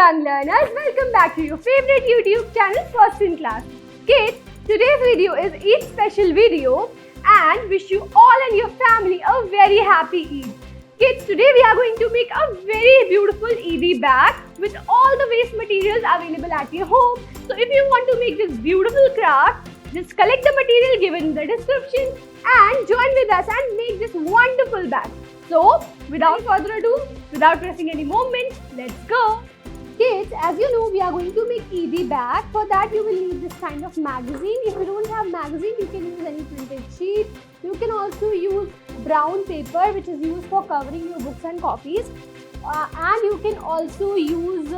young learners, welcome back to your favorite YouTube channel First in Class. Kids, today's video is Eid special video and wish you all and your family a very happy Eid. Kids, today we are going to make a very beautiful EID bag with all the waste materials available at your home. So if you want to make this beautiful craft, just collect the material given in the description and join with us and make this wonderful bag. So without further ado, without pressing any moment, let's go. Kids, as you know, we are going to make EID bag. For that you will need this kind of magazine. If you don't have magazine, you can use any printed sheet. You can also use brown paper, which is used for covering your books and copies. And you can also use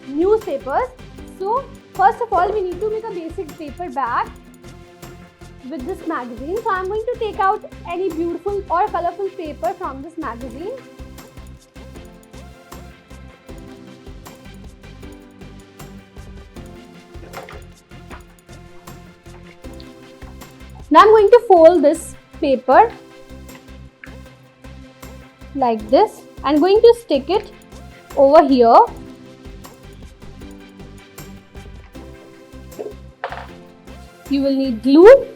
newspapers. So first of all, we need to make a basic paper bag with this magazine. So I am going to take out any beautiful or colorful paper from this magazine. Now I am going to fold this paper like this. I am going to stick it over here. You will need glue.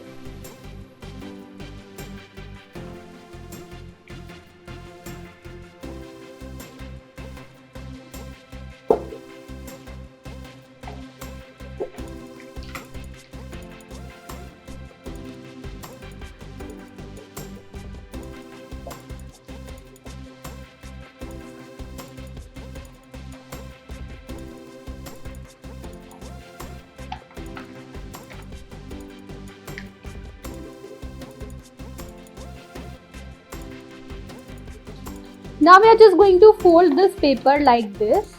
Now we are just going to fold this paper like this.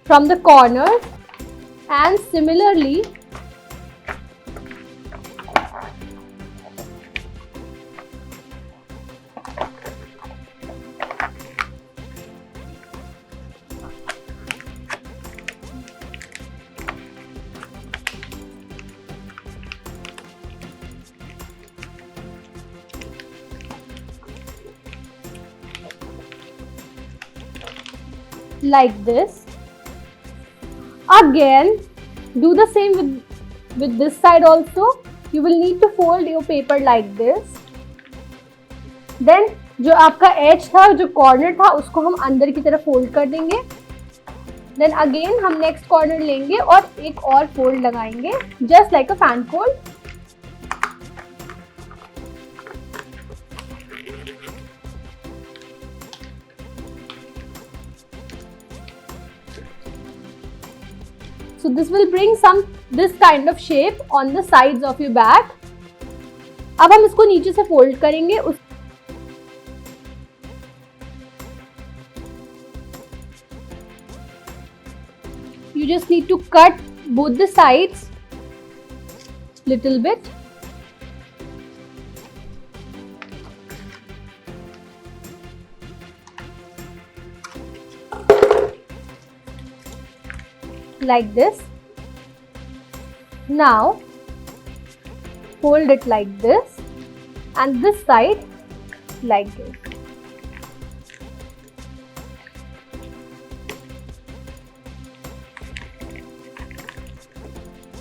From the corners, and similarly like this. Again, do the same with this side also. You will need to fold your paper like this. Then जो आपका edge था, जो corner था, उसको हम अंदर की तरफ fold कर देंगे. Then again हम next corner लेंगे और एक और fold लगाएंगे, just like a fan fold. So this will bring this kind of shape on the sides of your bag. अब हम इसको नीचे से fold करेंगे. You just need to cut both the sides little bit. Like this. Now fold it like this and this side like this.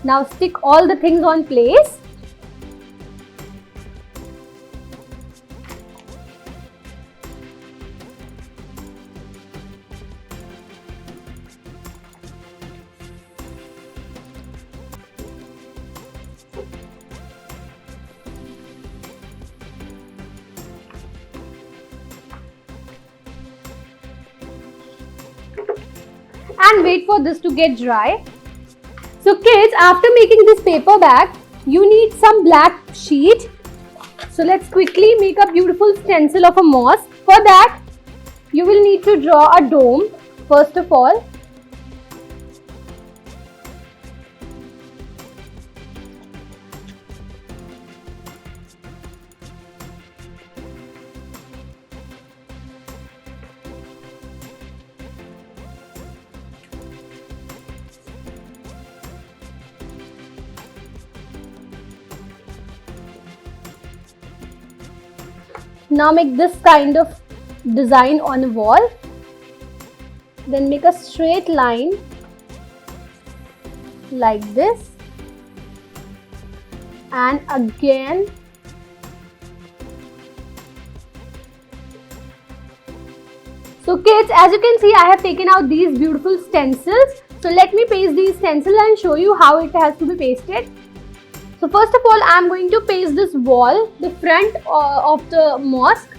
Now stick all the things on place. And wait for this to get dry. So kids, after making this paper bag, you need some black sheet. So let's quickly make a beautiful stencil of a mosque. For that, you will need to draw a dome first of all. Now make this kind of design on a wall. Then make a straight line like this. And again so kids, as you can see, I have taken out these beautiful stencils. So let me paste these stencils and show you how it has to be pasted. So first of all, I am going to paste this wall, the front of the mosque.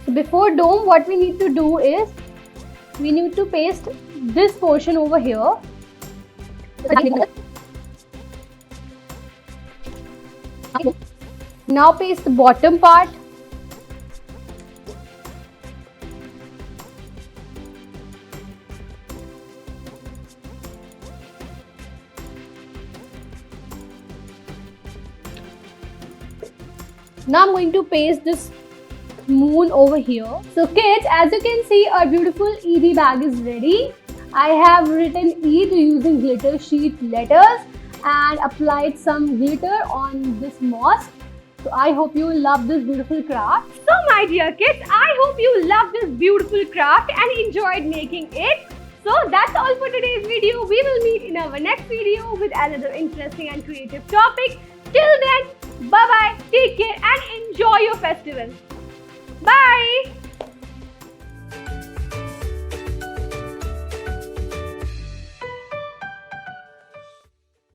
So before dome, what we need to do is, we need to paste this portion over here. Now paste the bottom part. Now I'm going to paste this moon over here. So kids, as you can see, our beautiful EID bag is ready. I have written EID using glitter sheet letters and applied some glitter on this mosque. So I hope you love this beautiful craft. So my dear kids, I hope you love this beautiful craft and enjoyed making it. So that's all for today's video. We will meet in our next video with another interesting and creative topic. Till then, bye bye, take care and enjoy your festival. Bye.